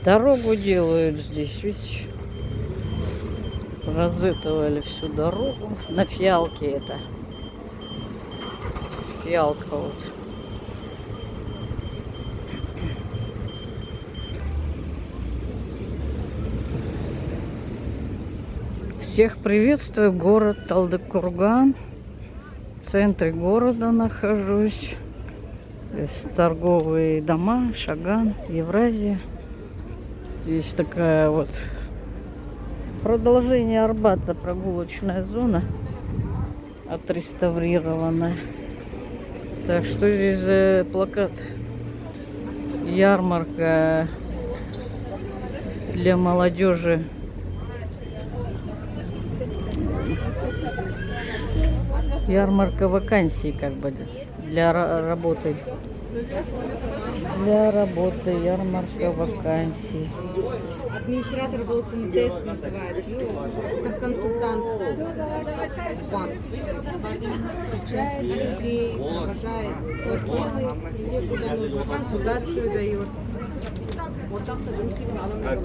Дорогу делают здесь, видите? Разытывали всю дорогу. На фиалке это. Фиалка вот. Всех приветствую. Город Талдыкурган. В центре города нахожусь. Здесь торговые дома, Шаган, Евразия. Здесь такая вот продолжение Арбата, прогулочная зона отреставрированная. Так, что здесь за плакат? Ярмарка для молодежи. Ярмарка вакансий, как бы, для работы. Для работы ярмарка вакансий. Администратор был КМТС, называется, как консультант банк. Людей провожает в отделы, где куда нужно, консультацию дает.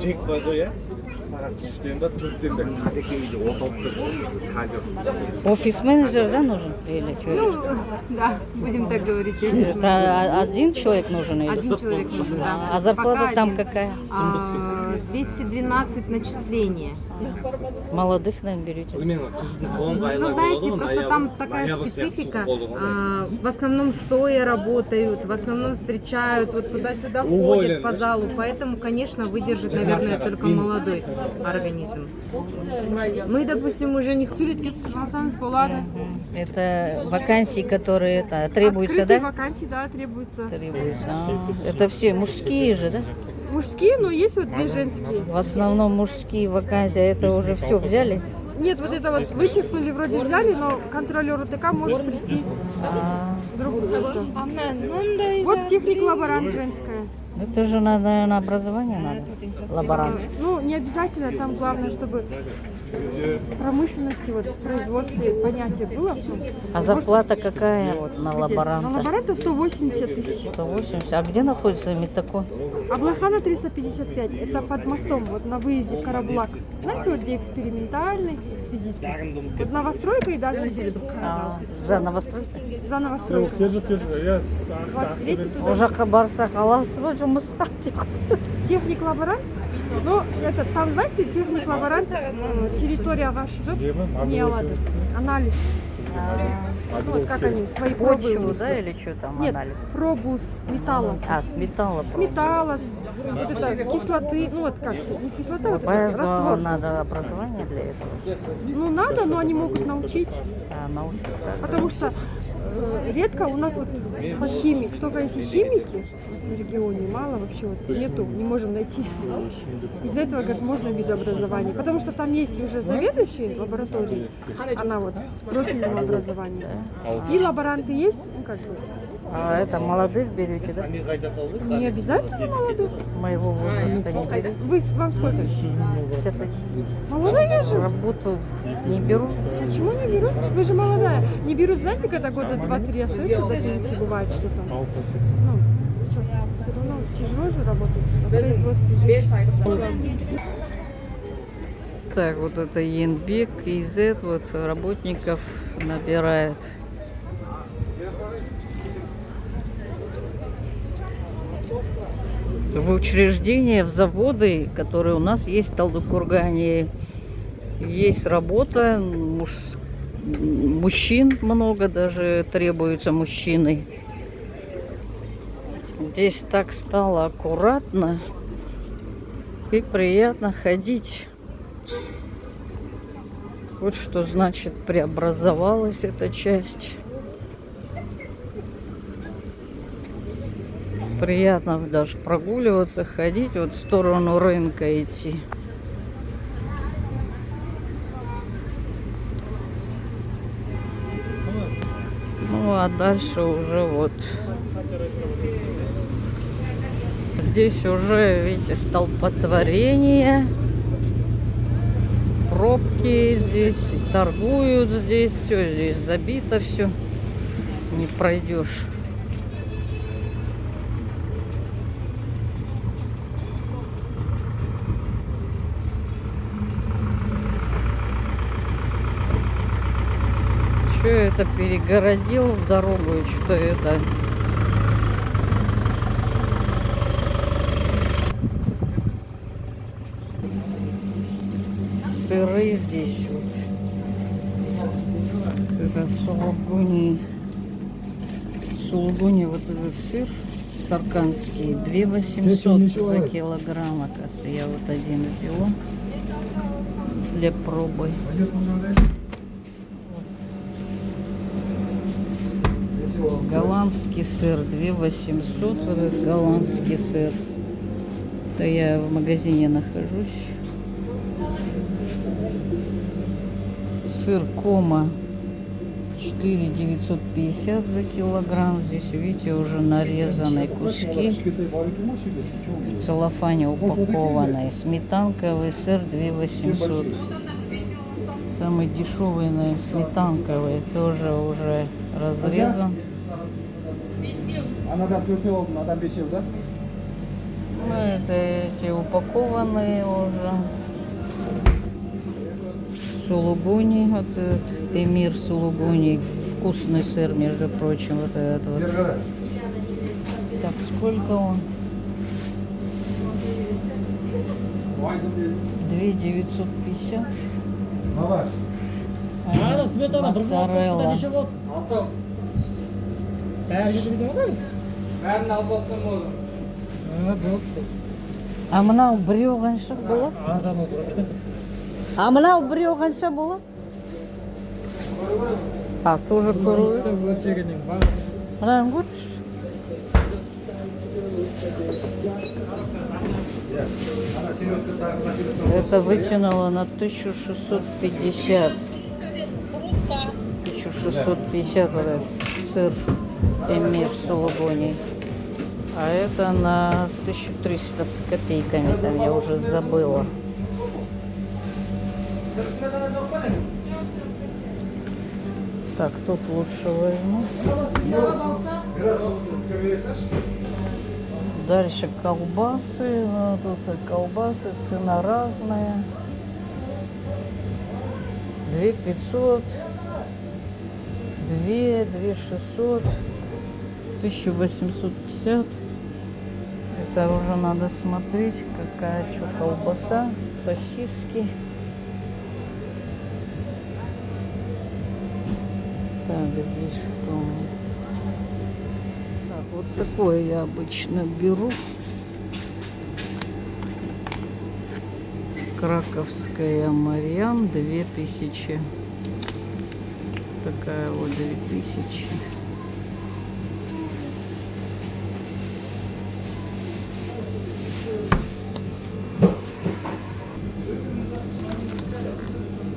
чек базоя фақат түстенде 4 тенде кадекеге орталықта кадр. Офис-менеджер, да, нужен? Или что? Ну, да, будем так говорить. Это один человек нужен? Или? Один человек нужен, да. А зарплата Пока там один. какая? 212 начисления. Молодых, наверное, берете? білмеймін күздің соңғы Ну, айлар знаете, болады ғой, просто там такая ноябрь сияқты специфика. суық болды ғой. В основном стоя работают, в основном встречают, вот туда-сюда Уволен, ходят по да? залу. Поэтому, конечно, выдержит, наверное, только молодой организм. Мы, допустим, уже не Это вакансии, которые требуются, Открытые да? вакансии, да, требуются. Требуются. Это все мужские же, да? Мужские, но есть вот две женские. В основном мужские вакансии. Это уже все взяли? Нет, вот это вот вычеркнули, вроде взяли, но контролер ОТК может прийти в другую. Вот техник-лаборант женская. Это же надо, наверное, образование надо. Лаборант. Ну, не обязательно, там главное, чтобы в промышленности, вот в производстве понятие было. А зарплата какая вот на На лаборанта? лаборанта 180 тысяч. 180. А где находится Метакон? Аблахана 355. Это под мостом, вот на выезде в Карабулак. Знаете, вот где экспериментальный экспедиция. Вот новостройка и дальше За новостройкой? за новостройкой. 23 туда. Уже хабарса халас, жұмысқа тек. Техник-лаборант. Ну, это там, знаете, техник-лаборант, территория ваших не аладыс. Анализ. Ну, вот как они свои пробы. Почву, унесли. да, или что там Нет, анализ? пробу с металла. А, с металла. С металла, вот это, с кислоты, ну вот как, не кислота, вот это, Поэтому раствор. надо образование для этого. Ну надо, но они могут научить, А, научить, да. потому что редко у нас вот по химии, только если химики в регионе мало вообще вот нету, не можем найти. Из-за этого, говорят, можно без образования, потому что там есть уже заведующие лаборатории, она вот с профильным образованием. И лаборанты есть, ну как бы, А это молодых берете, да? не обязательно молодых. Моего возраста не берете. Вам сколько? 51. Молодая же. Работу не беру. Почему не берут? Вы же молодая. Не берут, знаете, когда года 2-3 остаются до пенсии, бывает что-то. Ну, сейчас все равно тяжело же работать. В производстве же. Так, вот это Енбек, ИЗ, вот работников набирает. В учреждения, в заводы, которые у нас есть в Талдыкургане, есть работа, мужчин много даже требуется мужчины. Здесь так стало аккуратно и приятно ходить. Вот что значит преобразовалась эта часть. Приятно даже прогуливаться, ходить, вот в сторону рынка идти. Ну а дальше уже вот. Здесь уже, видите, столпотворение. Пробки здесь, торгуют здесь, все здесь забито, все. Не пройдешь. это перегородил дорогу, и что это? Сыры здесь вот. Это сулугуни. Сулугуни, вот этот сыр сарканский, 2800 за килограмм, оказывается. Я вот один взяла для пробы. Голландский сыр 2800, вот этот голландский сыр. Это я в магазине нахожусь. Сыр Кома 4950 за килограмм. Здесь, видите, уже нарезанные куски. В целлофане упакованные. Сметанковый сыр 2800. Самый дешевый, наверное, сметанковый. Тоже уже разрезан. Ну, это эти упакованные уже. Сулугуни, вот этот Эмир Сулугуни, вкусный сыр, между прочим, вот этот вот. Так, сколько он? 2950. Моцарелла. А мынау біреу қанша болады? А мынау біреу қанша болады? А, тоже көру. Мынаны көрші. Это вытянуло на 1650. 1650 вот этот сыр Эмир Сулугуни. А это на 1300 с копейками, там я уже забыла. Так, тут лучше возьму. Дальше колбасы. Ну, тут колбасы, цена разная. 2500, 2600, 1850. Это уже надо смотреть, какая что колбаса, сосиски. Так, здесь что? Так, вот такое я обычно беру. Краковская Марьям 2000. Такая вот 2000.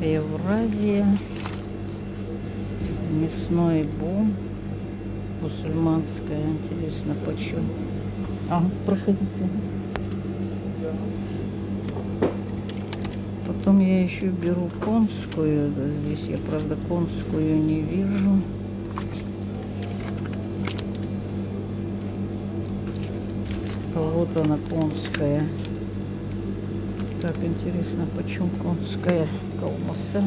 Евразия. Мясной бум. Мусульманская. Интересно, почем? А, проходите. Потом я еще беру конскую. Здесь я, правда, конскую не вижу. Вот она, конская. Так, интересно, почем конская колбаса?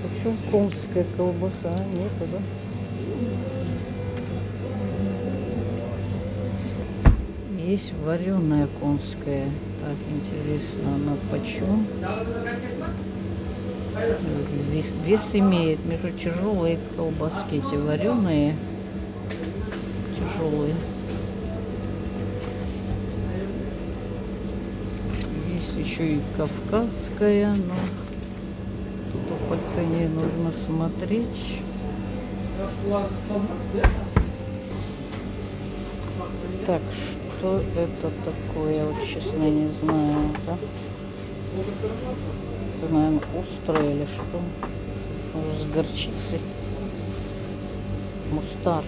Почем конская колбаса? Нету, да? Есть вареная конская. Так, интересно, она почем? Вес имеет. Между тяжелые колбаски, эти вареные. Тяжелые. Есть еще и кавказская, но тут по цене нужно смотреть. Так, что это такое? Вот честно не знаю. Да? Это, наверное, острое или что? Может, с горчицей. Мустард.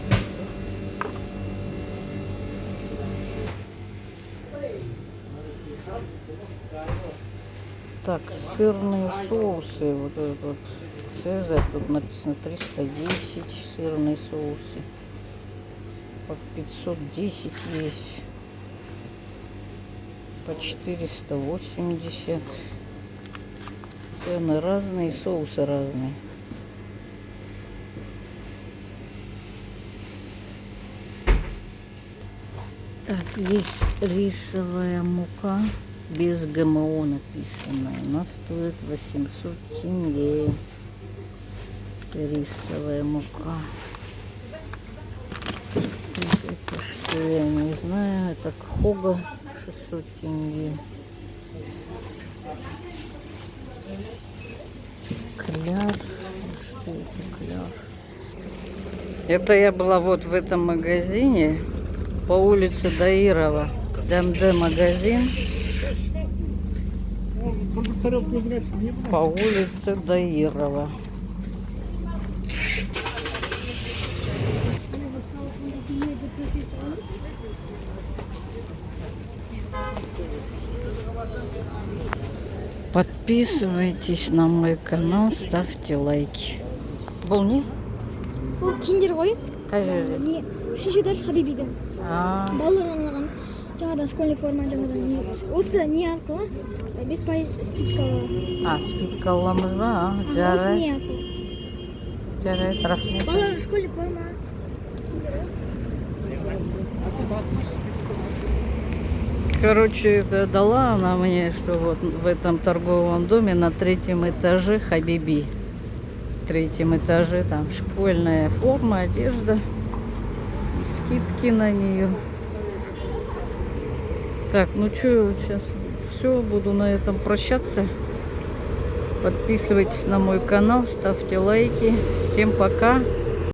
Так, сырные соусы. Вот этот вот Цезарь. Тут написано 310 сырные соусы. По 510 есть. По 480. Цены разные, соусы разные. Так, есть рисовая мука без ГМО написанная. Она стоит 800 тенге. Рисовая мука. Это что, я не знаю. Это Хога 600 тенге. Кляр. Что это кляр? Это я была вот в этом магазине по улице Даирова. ДМД магазин. По улице Даирова. Подписывайтесь на мой канал, ставьте лайки. Бұл не? Бұл киндер ғой. Қай жерде? Не, шешедер Хабибидің. Балалар арналған жаңадан школьный форма жаңадан не бар. Осы не арқылы 5% скидка аласың. Скидка аламыз ба? Осы Жарайды. не арқылы. Жарайды, рахмет. Балалар школьный форма. Короче, это дала она мне, что вот в этом торговом доме на 3-м этаже Хабиби. В 3-м этаже там школьная форма, одежда и скидки на нее. Так, ну что, сейчас все, буду на этом прощаться. Подписывайтесь на мой канал, ставьте лайки. Всем пока.